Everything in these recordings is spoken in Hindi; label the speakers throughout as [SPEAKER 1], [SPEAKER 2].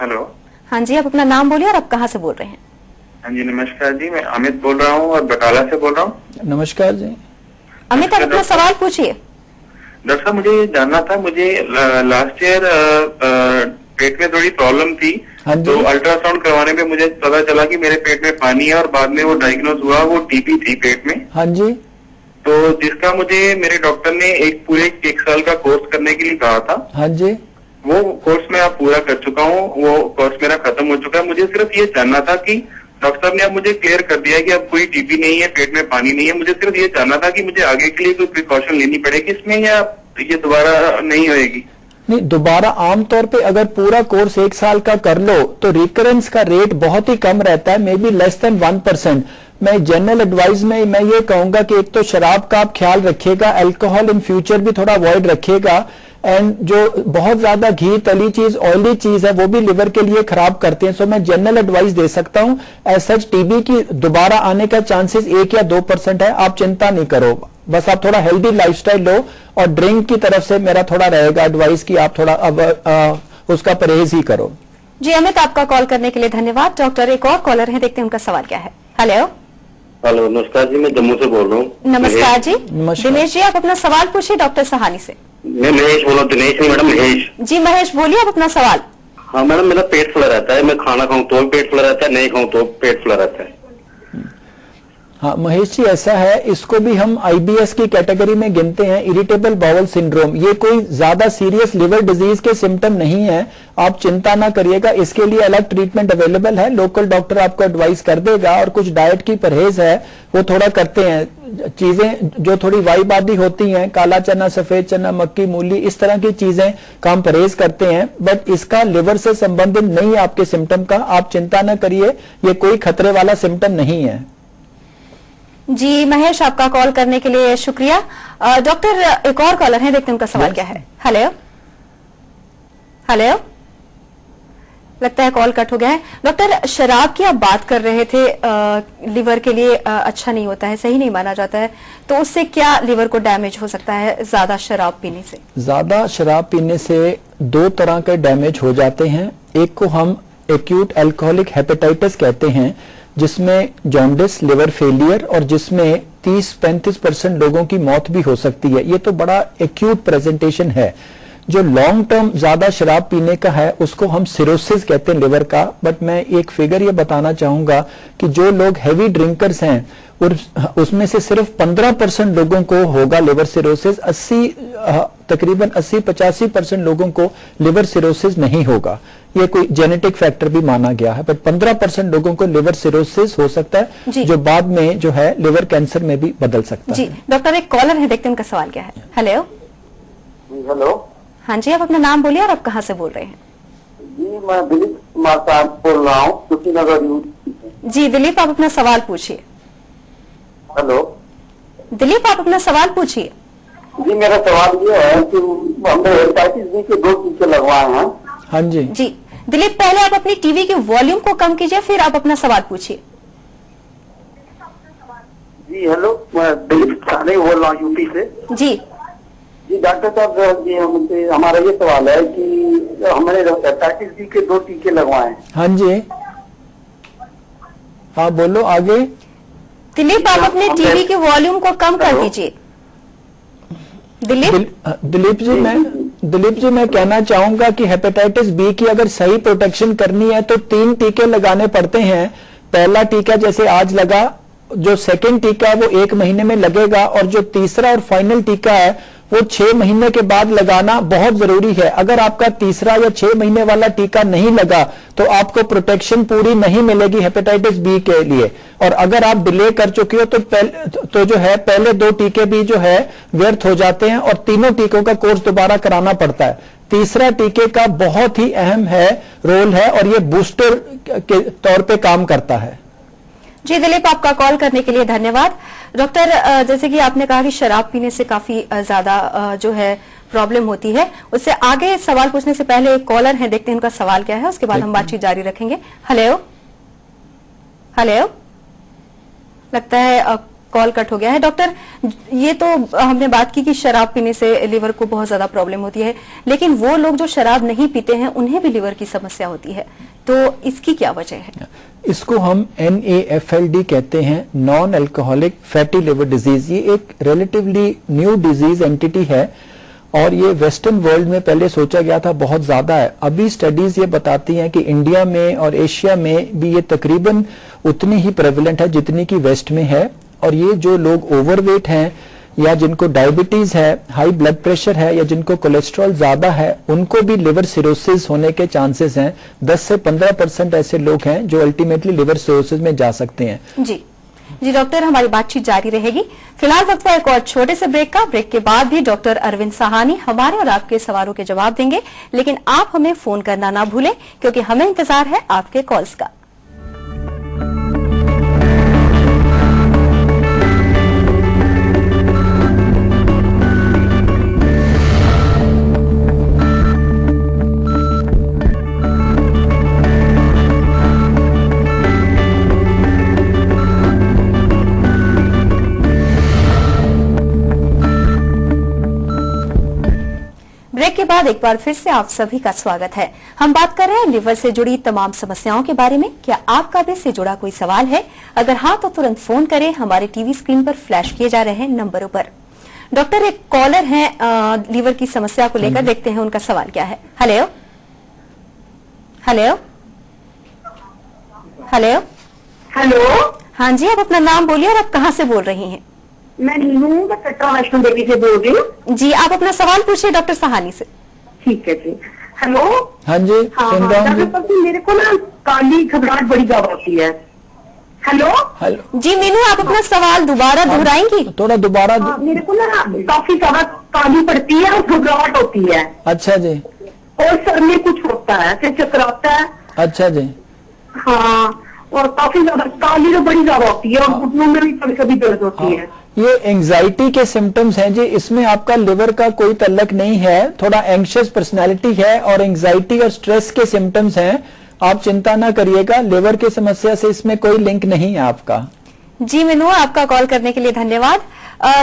[SPEAKER 1] हेलो।
[SPEAKER 2] हाँ जी, आप अपना नाम बोलिए और आप कहाँ से बोल रहे हैं?
[SPEAKER 1] हाँ जी, नमस्कार जी, मैं अमित बोल रहा हूँ और बटाला से बोल रहा हूँ।
[SPEAKER 3] नमस्कार जी।
[SPEAKER 2] अमित, आप अपना सवाल पूछिए।
[SPEAKER 1] डॉक्टर साहब, मुझे ये जानना था, मुझे लास्ट ईयर पेट में थोड़ी प्रॉब्लम थी।
[SPEAKER 3] हाँ जी।
[SPEAKER 1] तो अल्ट्रासाउंड करवाने पे मुझे पता चला कि मेरे पेट में पानी है और बाद में वो डायग्नोज हुआ, वो टीबी थी पेट में।
[SPEAKER 3] हाँ जी।
[SPEAKER 1] तो जिसका मुझे मेरे डॉक्टर ने पूरे एक साल का कोर्स करने के लिए कहा था।
[SPEAKER 3] हाँ जी।
[SPEAKER 1] वो कोर्स मैं अब पूरा कर चुका हूँ, वो कोर्स मेरा खत्म हो चुका है। मुझे सिर्फ ये जानना था कि डॉक्टर साहब ने अब मुझे क्लियर कर दिया है कि अब कोई टीबी नहीं है, पेट में पानी नहीं है। मुझे सिर्फ ये जानना था कि मुझे आगे के लिए कोई प्रिकॉशन लेनी पड़ेगी इसमें, या ये दोबारा नहीं होएगी?
[SPEAKER 3] नहीं, दोबारा आमतौर पे अगर पूरा कोर्स 1 साल का कर लो तो रिकरेंस का रेट बहुत ही कम रहता है, मे बी लेस देन 1%। मैं जनरल एडवाइस में मैं ये कहूंगा कि एक तो शराब का आप ख्याल रखिएगा, अल्कोहल इन फ्यूचर भी थोड़ा अवॉइड रखिएगा, एंड जो बहुत ज्यादा घी, तली चीज, ऑयली चीज है वो भी लिवर के लिए खराब करते हैं। सो मैं जनरल एडवाइस दे सकता हूं। एज सच टीबी की दोबारा आने का चांसेस 1 या 2% है, आप चिंता नहीं करो। बस आप थोड़ा हेल्दी लाइफस्टाइल लो, और ड्रिंक की तरफ से मेरा थोड़ा रहेगा एडवाइस कि आप थोड़ा उसका परहेज ही करो।
[SPEAKER 2] जी अमित, आपका कॉल करने के लिए धन्यवाद। डॉक्टर, एक और कॉलर है, देखते हैं उनका सवाल क्या है। हेलो।
[SPEAKER 4] हेलो, नमस्कार जी, मैं जम्मू से बोल रहा हूँ।
[SPEAKER 2] नमस्कार जी।
[SPEAKER 3] नमस्कार।
[SPEAKER 2] दिनेश जी, आप अपना सवाल पूछिए डॉक्टर सहानी से।
[SPEAKER 4] मैं महेश बोल रहा हूँ। दिनेश नहीं मैडम, महेश।
[SPEAKER 2] जी महेश, बोलिए आप अपना सवाल।
[SPEAKER 4] हाँ मैडम, मेरा पेट फुला रहता है। मैं खाना खाऊं तो पेट फुला रहता है, नहीं खाऊं तो पेट फुला रहता है।
[SPEAKER 3] हाँ महेश जी, ऐसा है, इसको भी हम आईबीएस की कैटेगरी में गिनते हैं, इरिटेबल बाउल सिंड्रोम। ये कोई ज्यादा सीरियस लिवर डिजीज के सिम्टम नहीं है, आप चिंता ना करिएगा। इसके लिए अलग ट्रीटमेंट अवेलेबल है, लोकल डॉक्टर आपको एडवाइस कर देगा, और कुछ डाइट की परहेज है वो थोड़ा करते हैं। चीजें जो थोड़ी वाईबादी होती हैं, काला चना, सफेद चना, मक्की, मूली, इस तरह की चीजें काम परहेज करते हैं, बट इसका लिवर से संबंधित नहीं है आपके सिम्टम का। आप चिंता ना करिए, ये कोई खतरे वाला सिम्टम नहीं है।
[SPEAKER 2] जी महेश, आपका कॉल करने के लिए शुक्रिया। डॉक्टर, एक और कॉलर है, देखते हैं उनका सवाल क्या है। हेलो। हेलो, लगता है कॉल कट हो गया है। डॉक्टर, शराब की आप बात कर रहे थे, लिवर के लिए अच्छा नहीं होता है, सही नहीं माना जाता है, तो उससे क्या लिवर को डैमेज हो सकता है ज्यादा शराब पीने से?
[SPEAKER 3] ज्यादा शराब पीने से 2 तरह के डैमेज हो जाते हैं। एक को हम एक्यूट अल्कोहलिक हेपेटाइटिस कहते हैं, जिसमें जॉन्डिस, लिवर फेलियर, और जिसमें 30-35% लोगों की मौत भी हो सकती है। ये तो बड़ा एक्यूट प्रेजेंटेशन है। जो लॉन्ग टर्म ज्यादा शराब पीने का है उसको हम सिरोसिस कहते हैं लिवर का। बट मैं एक फिगर ये बताना चाहूंगा कि जो लोग हैवी ड्रिंकर्स हैं और उसमें से सिर्फ 15% लोगों को होगा लिवर सिरोसिस। तकरीबन 80-85% लोगों को लिवर सिरोसिस नहीं होगा। ये कोई जेनेटिक फैक्टर भी माना गया है, बट 15% लोगों को लिवर सिरोसिस हो सकता है, जो बाद में जो है लिवर कैंसर में भी बदल सकता है।
[SPEAKER 2] जी डॉक्टर, एक कॉलर है, देखते हैं उनका सवाल क्या है। हेलो।
[SPEAKER 4] हेलो।
[SPEAKER 2] हाँ जी, आप अपना नाम बोलिए और आप कहाँ से बोल रहे हैं?
[SPEAKER 4] जी मैं दिलीप कुमार साहब बोल रहा हूँ, कुशीनगर।
[SPEAKER 2] जी दिलीप, आप अपना सवाल पूछिए।
[SPEAKER 4] हेलो
[SPEAKER 2] दिलीप, आप अपना सवाल पूछिए।
[SPEAKER 4] जी, मेरा सवाल ये है कि हमने हेपेटाइटिस बी के 2 टीके लगवाए हैं।
[SPEAKER 3] हाँ जी।
[SPEAKER 2] जी दिलीप, पहले आप अपनी टीवी के वॉल्यूम को कम कीजिए, फिर आप अपना सवाल पूछिए।
[SPEAKER 4] जी हेलो, मैं दिलीप साहनी बोल रहा हूँ यूपी से।
[SPEAKER 2] जी
[SPEAKER 4] जी डॉक्टर साहब, जी हमसे हमारा ये सवाल है कि हमने हेपेटाइटिस बी के 2 टीके लगवाए हैं।
[SPEAKER 3] हाँ जी, हाँ बोलो आगे।
[SPEAKER 2] दिलीप, आप अपने टीवी के वॉल्यूम को कम कर दीजिए। दिलीप जी मैं कहना चाहूंगा कि हेपेटाइटिस बी की अगर सही प्रोटेक्शन करनी है तो 3 टीके लगाने पड़ते हैं। पहला टीका जैसे आज लगा, जो सेकंड टीका है वो 1 महीने में लगेगा, और जो तीसरा और फाइनल टीका है वो 6 महीने के बाद लगाना बहुत जरूरी है। अगर आपका तीसरा या 6 महीने वाला टीका नहीं लगा तो आपको प्रोटेक्शन पूरी नहीं मिलेगी हेपेटाइटिस बी के लिए। और अगर आप डिले कर चुके हो तो जो है पहले 2 टीके भी जो है व्यर्थ हो जाते हैं, और तीनों टीकों का कोर्स दोबारा कराना पड़ता है। तीसरा टीके का बहुत ही अहम है, रोल है, और ये बूस्टर के तौर पे काम करता है। जी दिलीप, आपका कॉल करने के लिए धन्यवाद। डॉक्टर, जैसे कि आपने कहा कि शराब पीने से काफी ज्यादा जो है प्रॉब्लम होती है, उससे आगे सवाल पूछने से पहले एक कॉलर है, देखते हैं उनका सवाल क्या है, उसके बाद हम बातचीत जारी रखेंगे। हेलो। हेलो, लगता है
[SPEAKER 5] कॉल कट हो गया है। डॉक्टर, ये तो हमने बात की कि शराब पीने से लिवर को बहुत ज्यादा प्रॉब्लम होती है, लेकिन वो लोग जो शराब नहीं पीते हैं उन्हें भी लिवर की समस्या होती है, तो इसकी क्या वजह है?
[SPEAKER 3] इसको हम NAFLD कहते हैं, non alcoholic fatty liver disease. ये एक रिलेटिवली न्यू डिजीज एंटिटी है और ये वेस्टर्न वर्ल्ड में पहले सोचा गया था बहुत ज्यादा है। अभी स्टडीज ये बताती हैं कि इंडिया में और एशिया में भी ये तकरीबन उतनी ही प्रेवलेंट है जितनी कि वेस्ट में है। और ये जो लोग ओवरवेट हैं या जिनको डायबिटीज है, हाई ब्लड प्रेशर है या जिनको कोलेस्ट्रॉल ज्यादा है, उनको भी लिवर सिरोसिस होने के चांसेस हैं। 10 से 15% ऐसे लोग हैं जो अल्टीमेटली लिवर सिरोसिस में जा सकते हैं।
[SPEAKER 5] जी डॉक्टर, हमारी बातचीत जारी रहेगी। फिलहाल वक्त है एक और छोटे से ब्रेक का। ब्रेक के बाद भी डॉक्टर अरविंद साहानी हमारे और आपके सवालों के जवाब देंगे, लेकिन आप हमें फोन करना ना भूलें क्योंकि हमें इंतजार है आपके कॉल्स का। ब्रेक के बाद एक बार फिर से आप सभी का स्वागत है। हम बात कर रहे हैं लिवर से जुड़ी तमाम समस्याओं के बारे में। क्या आपका भी इससे जुड़ा कोई सवाल है? अगर हाँ तो तुरंत फोन करें हमारे टीवी स्क्रीन पर फ्लैश किए जा रहे हैं नंबरों पर। डॉक्टर, एक कॉलर है लिवर की समस्या को लेकर, देखते हैं उनका सवाल क्या है। Hello hello hello
[SPEAKER 6] hello.
[SPEAKER 5] हाँ जी, आप अपना नाम बोलिए और आप कहाँ से बोल रही हैं?
[SPEAKER 6] मैं नीलू, मैं कटरा वैष्णो देवी से बोल रही हूँ।
[SPEAKER 5] जी, आप अपना सवाल पूछिए डॉक्टर साहानी से।
[SPEAKER 6] ठीक है जी। हेलो।
[SPEAKER 3] हाँ जी, सुन रहा हूँ।
[SPEAKER 6] डॉक्टर साहब, मेरे को ना काली घबराहट बड़ी ज्यादा होती है। हेलो
[SPEAKER 3] हेलो
[SPEAKER 5] जी मीनू, आप अपना सवाल दोबारा दोहराएंगी?
[SPEAKER 3] थोड़ा दोबारा
[SPEAKER 6] मेरे को ना काफी ज्यादा काली पड़ती है और घबराहट होती है।
[SPEAKER 3] अच्छा जी।
[SPEAKER 6] और सर में कुछ होता है, फिर चक्कर आता है।
[SPEAKER 3] अच्छा जी।
[SPEAKER 6] हाँ, और काफी ज्यादा काली तो बड़ी ज्यादा होती है और घुटनों में भी कभी कभी दर्द होती है।
[SPEAKER 3] ये एंजाइटी के सिम्टम्स हैं जी। इसमें आपका लिवर का कोई तल्लक नहीं है, थोड़ा एंग्शियस पर्सनालिटी है और एंजाइटी और स्ट्रेस के सिम्टम्स हैं। आप चिंता ना करिएगा, लिवर की समस्या से इसमें कोई लिंक नहीं है आपका।
[SPEAKER 5] जी मीनू, आपका कॉल करने के लिए धन्यवाद।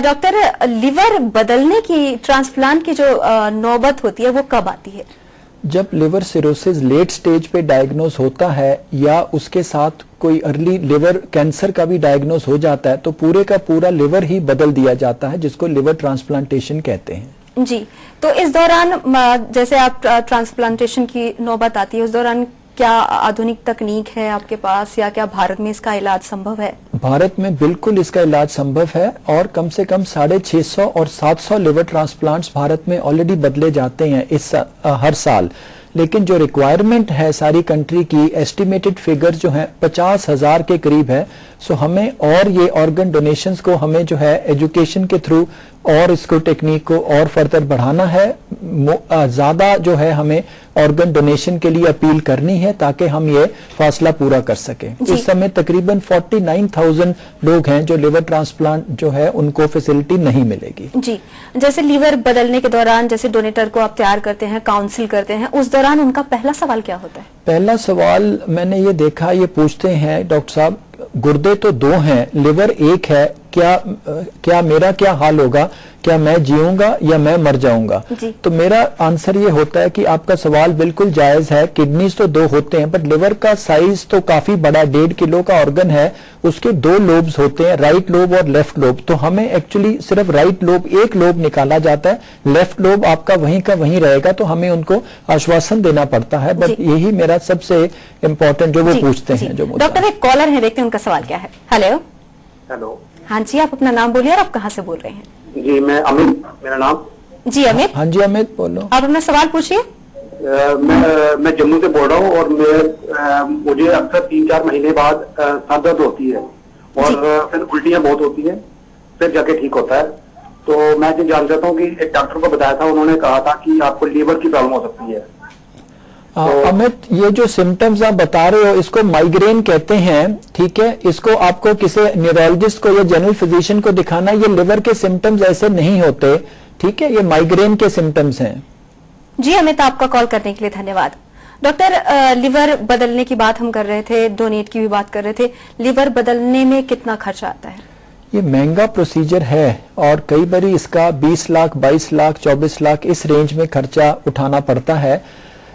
[SPEAKER 5] डॉक्टर, लिवर बदलने की, ट्रांसप्लांट की जो नौबत होती है वो कब आती है?
[SPEAKER 3] जब लिवर सिरोसिस लेट स्टेज पे डायग्नोस होता है या उसके साथ कोई अर्ली लिवर कैंसर का भी डायग्नोस हो जाता है तो पूरे का पूरा लिवर ही बदल दिया जाता है, जिसको लिवर ट्रांसप्लांटेशन कहते हैं।
[SPEAKER 5] जी, तो इस दौरान जैसे आप ट्रांसप्लांटेशन की नौबत आती है, उस दौरान क्या आधुनिक तकनीक है आपके पास या क्या भारत में इसका इलाज संभव है?
[SPEAKER 3] भारत में बिल्कुल इसका इलाज संभव है और कम से कम 650 और 700 लिवर ट्रांसप्लांट्स भारत में ऑलरेडी बदले जाते हैं हर साल। लेकिन जो रिक्वायरमेंट है सारी कंट्री की, एस्टिमेटेड फिगर जो है 50,000 के करीब है। सो हमें और ये ऑर्गन डोनेशंस को हमें जो है एजुकेशन के थ्रू और इसको टेक्निक को और फर्दर बढ़ाना है। ज्यादा जो है हमें ऑर्गन डोनेशन के लिए अपील करनी है ताकि हम ये फासला पूरा कर सके। इस समय तकरीबन 49,000 लोग हैं जो लिवर ट्रांसप्लांट जो है उनको फैसिलिटी नहीं मिलेगी।
[SPEAKER 5] जी, जैसे लिवर बदलने के दौरान जैसे डोनेटर को आप तैयार करते हैं, काउंसिल करते हैं, उस दौरान उनका पहला सवाल क्या होता है?
[SPEAKER 3] पहला सवाल मैंने ये देखा, ये पूछते हैं डॉक्टर साहब, गुर्दे तो 2 हैं, लिवर 1 है, क्या मेरा क्या हाल होगा? क्या मैं जीऊंगा या मैं मर जाऊंगा? तो मेरा आंसर ये होता है कि आपका सवाल बिल्कुल जायज है। किडनीज तो 2 होते हैं, बट लिवर का साइज तो काफी बड़ा, 1.5 किलो का ऑर्गन है। उसके 2 लोब्स होते हैं, राइट लोब और लेफ्ट लोब। तो हमें एक्चुअली सिर्फ राइट लोब, 1 लोब निकाला जाता है, लेफ्ट लोब आपका वहीं का वहीं रहेगा। तो हमें उनको आश्वासन देना पड़ता है। बट यही मेरा सबसे इम्पोर्टेंट जो वो पूछते हैं। जो
[SPEAKER 5] डॉक्टर, एक कॉलर है, देखते हैं उनका सवाल क्या है। Hello
[SPEAKER 4] hello.
[SPEAKER 5] हाँ जी, आप अपना नाम बोलिए और आप कहाँ से बोल रहे हैं?
[SPEAKER 4] जी, मैं अमित, मेरा नाम।
[SPEAKER 5] जी अमित।
[SPEAKER 3] हाँ जी अमित, बोलो।
[SPEAKER 5] आप अपना सवाल पूछिए।
[SPEAKER 4] मैं जम्मू से बोल रहा हूँ और मुझे अक्सर 3-4 महीने बाद सर दर्द होती है और फिर उल्टियाँ बहुत होती है, फिर जाके ठीक होता है। तो मैं ये जान चाहता हूँ कि एक डॉक्टर को बताया था, उन्होंने कहा था कि आपको लीवर की प्रॉब्लम हो सकती है।
[SPEAKER 3] अमित, ये जो सिम्टम्स आप बता रहे हो इसको माइग्रेन कहते हैं, ठीक है। इसको आपको किसी न्यूरोलॉजिस्ट को या जनरल फिजिशियन को दिखाना। ये लिवर के सिम्टम्स ऐसे नहीं होते, ठीक है, ये माइग्रेन के सिम्टम्स हैं।
[SPEAKER 5] जी अमित, आपका कॉल करने के लिए धन्यवाद। डॉक्टर, लिवर बदलने की बात हम कर रहे थे, डोनेट की भी बात कर रहे थे। लिवर बदलने में कितना खर्चा आता है?
[SPEAKER 2] ये महंगा प्रोसीजर है और कई बार इसका 20 लाख, 22 लाख, 24 लाख इस रेंज में खर्चा उठाना पड़ता है।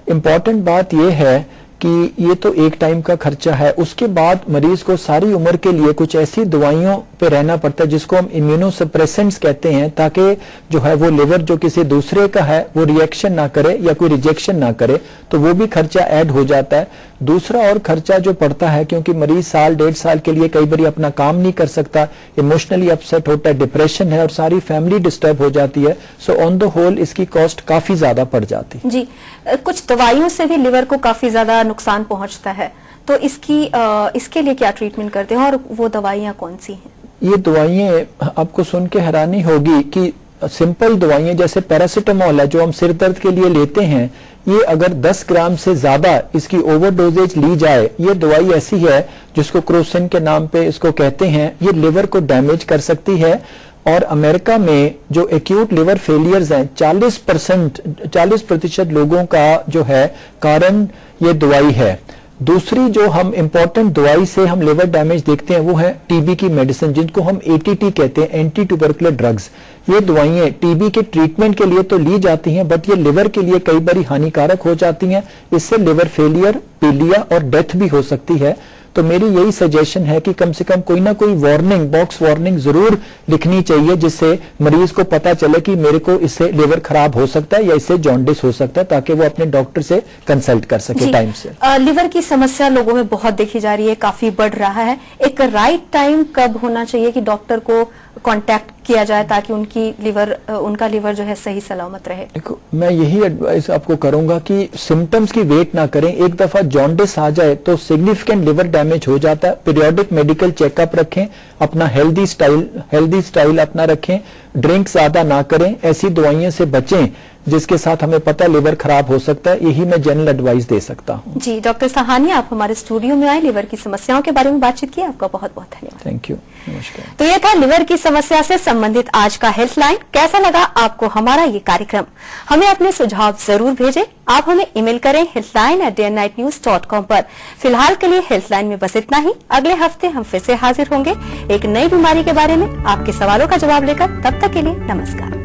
[SPEAKER 2] इम्पॉर्टेंट बात यह है कि ये तो एक टाइम का खर्चा है, उसके बाद मरीज को सारी उम्र के लिए कुछ ऐसी दवाइयों पे रहना पड़ता है जिसको हम इम्यूनोसप्रेसेंट्स कहते हैं, ताकि जो है वो लिवर जो किसी दूसरे का है वो रिएक्शन ना करे या कोई रिजेक्शन ना करे, तो वो भी खर्चा ऐड हो जाता है। दूसरा और खर्चा जो पड़ता है, क्योंकि मरीज साल 1.5 साल के लिए कई बार अपना काम नहीं कर सकता, इमोशनली अपसेट होता है, डिप्रेशन है और सारी फैमिली डिस्टर्ब हो जाती है, सो ऑन द होल इसकी कॉस्ट काफी ज्यादा पड़ जाती है।
[SPEAKER 5] जी, कुछ दवाइयों से भी लिवर को काफी ज्यादा नुकसान पहुंचता है, तो इसके लिए क्या ट्रीटमेंट करते हैं और वो दवाइयां कौन सी हैं?
[SPEAKER 2] ये दवाइयां आपको सुन के हैरानी होगी कि सिंपल दवाइयां जैसे पैरासिटामोल है जो हम सिर दर्द के लिए लेते हैं, ये अगर 10 ग्राम से ज्यादा इसकी ओवरडोजेज ली जाए, ये दवाई ऐसी है जिसको क्रोसिन के नाम पे इसको कहते हैं, ये लिवर को डैमेज कर सकती है। और अमेरिका में जो एक्यूट लिवर फेलियर्स हैं 40% लोगों का जो है कारण ये दवाई है। दूसरी जो हम इंपॉर्टेंट दवाई से हम लिवर डैमेज देखते हैं वो है टीबी की मेडिसिन, जिनको हम एटीटी कहते हैं, एंटी ट्यूबरकुलर ड्रग्स। ये दवाइयां टीबी के ट्रीटमेंट के लिए तो ली जाती हैं, बट ये लिवर के लिए कई बार हानिकारक हो जाती हैं, इससे लिवर फेलियर, पीलिया और डेथ भी हो सकती है। तो मेरी यही सजेशन है कि कम से कम कोई ना कोई वार्निंग, बॉक्स वार्निंग जरूर लिखनी चाहिए, जिससे मरीज को पता चले कि मेरे को इससे लिवर खराब हो सकता है या इससे जॉन्डिस हो सकता है, ताकि वो अपने डॉक्टर से कंसल्ट कर सके टाइम से।
[SPEAKER 5] लिवर की समस्या लोगों में बहुत देखी जा रही है, काफी बढ़ रहा है। एक राइट टाइम कब होना चाहिए कि डॉक्टर को कांटेक्ट किया जाए ताकि उनका लिवर जो है सही सलामत रहे?
[SPEAKER 2] देखो, मैं यही एडवाइस आपको करूंगा कि सिम्टम्स की वेट ना करें। एक दफा जॉन्डिस आ जाए तो सिग्निफिकेंट लिवर डैमेज हो जाता है। पीरियोडिक मेडिकल चेकअप रखें, अपना हेल्दी स्टाइल अपना रखें, ड्रिंक ज्यादा ना करें, ऐसी दवाइयों से बचें जिसके साथ हमें पता लिवर खराब हो सकता है। यही मैं जनरल एडवाइस दे सकता हूं।
[SPEAKER 5] जी, डॉक्टर सहानी, आप हमारे स्टूडियो में आए, लिवर की समस्याओं के बारे में बातचीत की, आपका बहुत बहुत धन्यवाद।
[SPEAKER 2] थैंक यू, नमस्कार।
[SPEAKER 5] तो यह था लिवर की समस्या से संबंधित आज का हेल्थलाइन। कैसा लगा आपको हमारा ये कार्यक्रम? हमें अपने सुझाव जरूर भेजें। आप हमें ईमेल करें healthline@dayandnightnews.com पर। फिलहाल के लिए हेल्थलाइन में बस इतना ही। अगले हफ्ते हम फिर से हाजिर होंगे एक नई बीमारी के बारे में आपके सवालों का जवाब लेकर। तब तक के लिए नमस्कार।